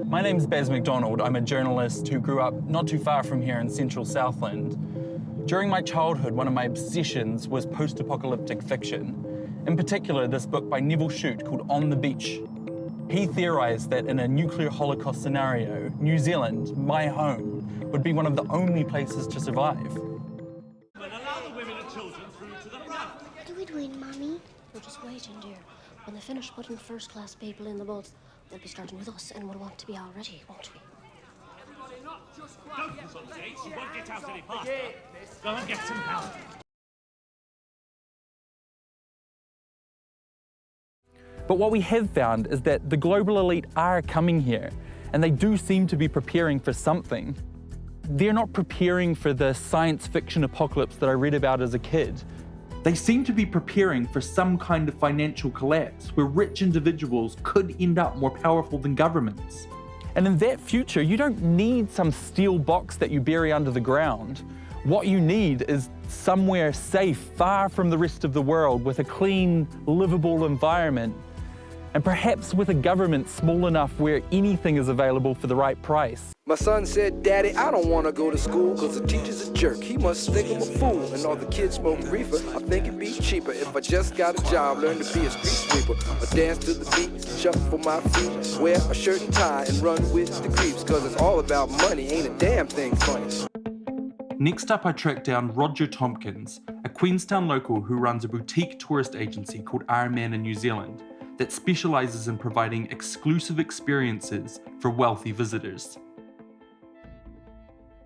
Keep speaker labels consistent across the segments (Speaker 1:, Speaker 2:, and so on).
Speaker 1: My name's Baz McDonald. I'm a journalist who grew up not too far from here in central Southland. During my childhood, one of my obsessions was post-apocalyptic fiction. In particular, this book by Neville Shute called On the Beach. He theorized that in a nuclear holocaust scenario, New Zealand, my home, would be one of the only places to survive.
Speaker 2: But allow the women and children through to the front.
Speaker 3: What are we doing, Mommy? We're just waiting, dear. When they finish putting first-class people in the boats, they'll be starting with us, and we'll want to be all ready, won't we?
Speaker 2: Don't consolidate, you won't get out any faster. Go and get some help.
Speaker 1: But what we have found is that the global elite are coming here, and they do seem to be preparing for something. They're not preparing for the science fiction apocalypse that I read about as a kid. They seem to be preparing for some kind of financial collapse where rich individuals could end up more powerful than governments. And in that future, you don't need some steel box that you bury under the ground. What you need is somewhere safe, far from the rest of the world, with a clean, livable environment, and perhaps with a government small enough where anything is available for the right price.
Speaker 4: My son said, Daddy, I don't want to go to school because the teacher's a jerk. He must think I'm a fool. And all the kids smoke reefer. I think it'd be cheaper if I just got a job, learn to be a street sweeper. Or dance to the beat, shuffle my feet, wear a shirt and tie and run with the creeps. Because it's all about money, ain't a damn thing funny.
Speaker 1: Next up, I tracked down Roger Tompkins, a Queenstown local who runs a boutique tourist agency called Iron Man in New Zealand that specializes in providing exclusive experiences for wealthy visitors.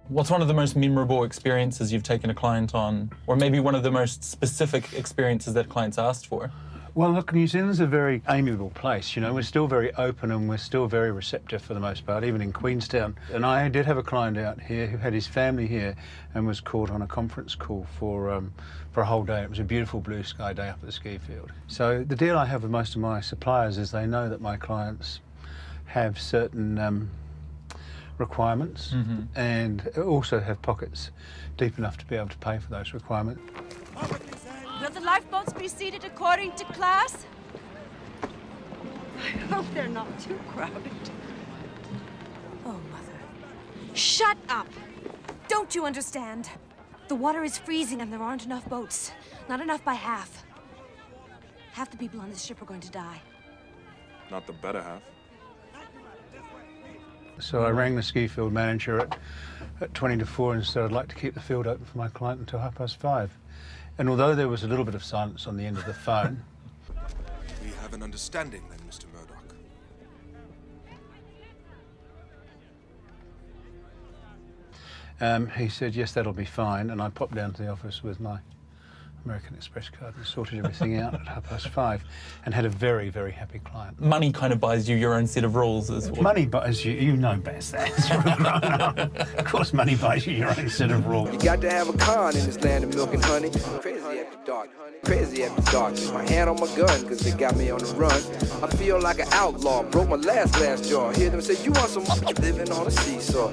Speaker 1: What's one of the most memorable experiences you've taken a client on, or maybe one of the most specific experiences that clients asked for?
Speaker 5: Well, look, New Zealand's a very amiable place. You know, we're still very open and we're still very receptive for the most part, even in Queenstown. And I did have a client out here who had his family here and was called on a conference call for a whole day. It was a beautiful blue sky day up at the ski field. So the deal I have with most of my suppliers is they know that my clients have certain requirements and also have pockets deep enough to be able to pay for those requirements.
Speaker 6: Will the lifeboats be seated according to class? I hope they're not too crowded. Oh, Mother. Shut up! Don't you understand? The water is freezing and there aren't enough boats. Not enough by half. Half the people on this ship are going to die.
Speaker 7: Not the better half.
Speaker 5: So I rang the ski field manager at 20 to 4 and said I'd like to keep the field open for my client until 5:30. And although there was a little bit of silence on the end of the phone...
Speaker 7: We have an understanding then, Mr. Murdoch.
Speaker 5: he said, yes, that'll be fine. And I popped down to the office with my American Express card and sorted everything out at 5:30 and had a very, very happy client.
Speaker 1: Money kind of buys you your own set of rules as well.
Speaker 5: Money buys you know best that. Of course money buys you your own set of rules.
Speaker 4: You got to have a con in this land of milk and honey. Crazy after dark, crazy after dark. Keep my hand on my gun because they got me on the run. I feel like an outlaw, broke my last glass jaw. Hear them say, you want some living on a seesaw.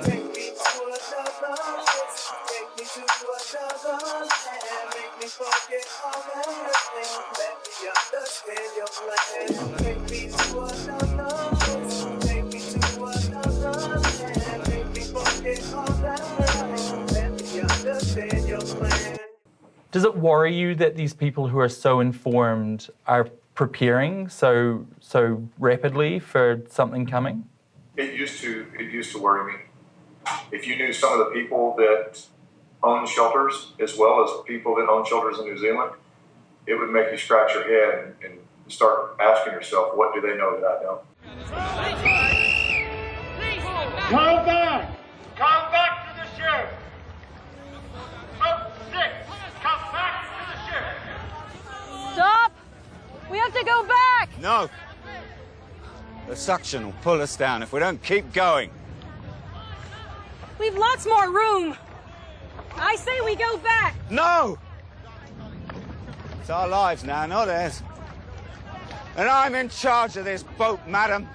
Speaker 1: Does it worry you that these people who are so informed are preparing so rapidly for something coming?
Speaker 8: It used to worry me. If you knew some of the people that own shelters as well as people that own shelters in New Zealand, it would make you scratch your head and start asking yourself, what do they know that I don't?
Speaker 2: Come back! Come back to the ship! Up 6! Come back to the ship!
Speaker 6: Stop! We have to go back!
Speaker 9: No. The suction will pull us down if we don't keep going.
Speaker 6: We've lots more room. I say we go back.
Speaker 9: No! It's our lives now, not theirs. And I'm in charge of this boat, madam.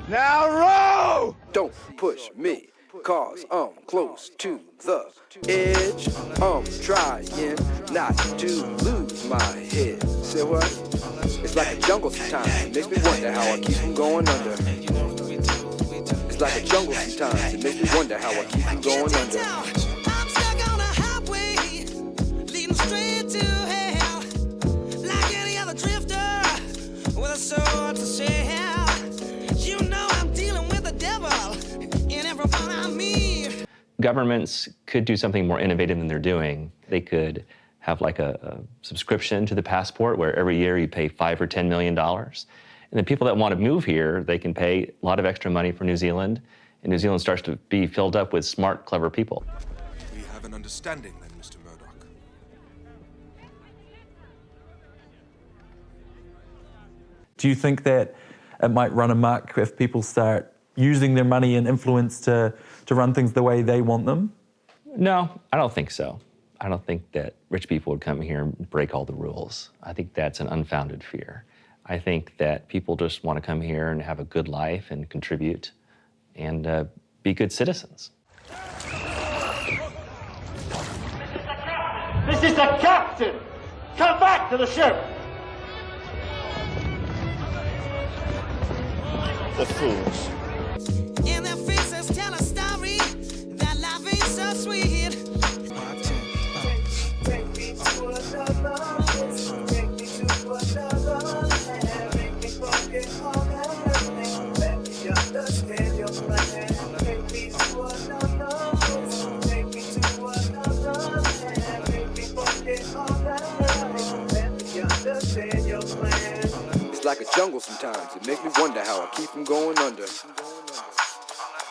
Speaker 9: Now row!
Speaker 4: Don't push me, cause I'm close to the edge. I'm trying not to lose my head. Say what? It's like a jungle sometimes. It makes me wonder how I keep from going under. It's like a jungle sometimes. It makes me wonder how I keep from going under.
Speaker 10: I'm stuck on a highway, leading straight to hell. Like any other drifter, with a sword to sell. You know I'm dealing with the devil in everyone I meet.
Speaker 11: Governments could do something more innovative than they're doing. They could have like a subscription to the passport where every year you pay $5 or $10 million. And the people that want to move here, they can pay a lot of extra money for New Zealand, and New Zealand starts to be filled up with smart, clever people.
Speaker 7: We have an understanding then, Mr. Murdoch.
Speaker 1: Do you think that it might run amok if people start using their money and influence to run things the way they want them?
Speaker 11: No, I don't think so. I don't think that rich people would come here and break all the rules. I think that's an unfounded fear. I think that people just want to come here and have a good life and contribute and be good citizens.
Speaker 2: This is the captain! Come back to the ship!
Speaker 9: The fools.
Speaker 10: And their faces tell a story that life ain't so sweet.
Speaker 4: It's like a jungle sometimes. It makes me wonder how I keep from going under.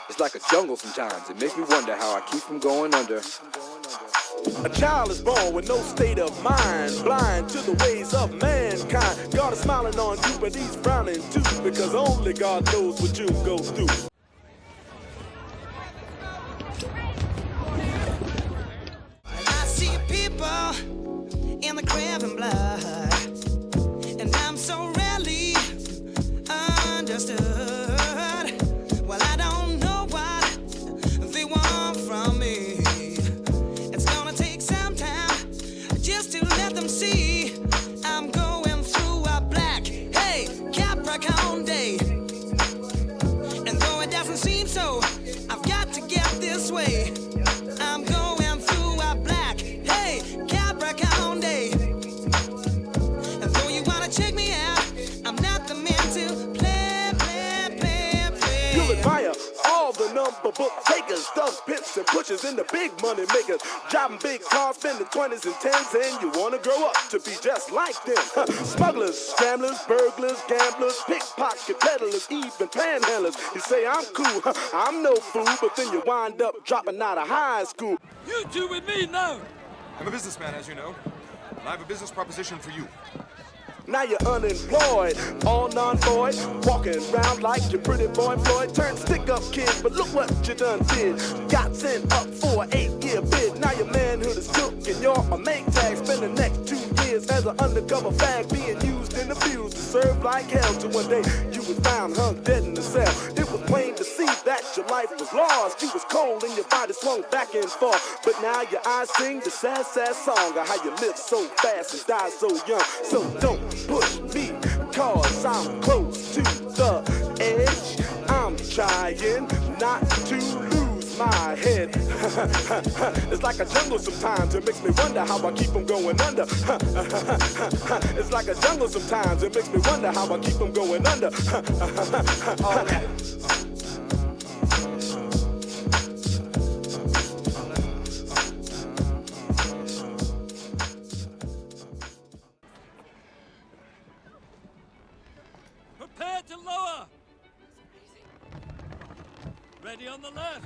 Speaker 4: It's like a jungle sometimes. It makes me wonder how I keep from going under. A child is born with no state of mind, blind to the ways of mankind. God is smiling on you, but he's frowning too, because only God knows what you go through.
Speaker 10: I see people in the craving blood, and I'm so rarely understood. Well, I don't know what they want from me. It's gonna take some time just to let them see I'm going through a black, hey, Capricorn day. And though it doesn't seem so, I've got to get this way. I'm going through a black, hey, Capricorn day. And though you wanna check me out, I'm not the man to play.
Speaker 4: You'll admire all the number book takers, thugs, pimps, and pushers, and the big money makers. Driving big cars, spending 20s and 10s, and you wanna grow up to be just like them. Smugglers, scramblers, burglars, gamblers, pickpocket peddlers, even panhandlers. You say I'm cool, I'm no fool, but then you wind up dropping out of high school.
Speaker 2: You two with me now!
Speaker 7: I'm a businessman, as you know, and I have a business proposition for you.
Speaker 4: Now you're unemployed, all non-void, walking around like your pretty boy Floyd. Turned stick-up kid, but look what you done did. Got sent up for an 8-year bid. Now your manhood is took and you're a make tag. Spend the next 2 years as an undercover fag, being used and abused to serve like hell. Till one day you was found hung dead in the cell. It was plain to see that your life was lost. You was cold and your body swung back and forth. But now your eyes sing the sad, sad song of how you lived so fast and died so young. So don't push me, cause I'm close to the edge. I'm trying not to lose my head. It's like a jungle sometimes. It makes me wonder how I keep from going under. It's like a jungle sometimes. It makes me wonder how I keep from going under.
Speaker 2: Prepare to lower! Ready on the left!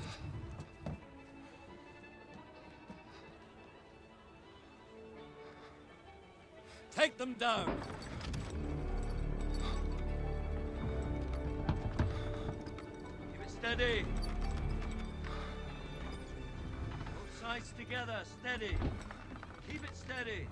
Speaker 2: Take them down! Keep it steady! Both sides together, steady! Keep it steady!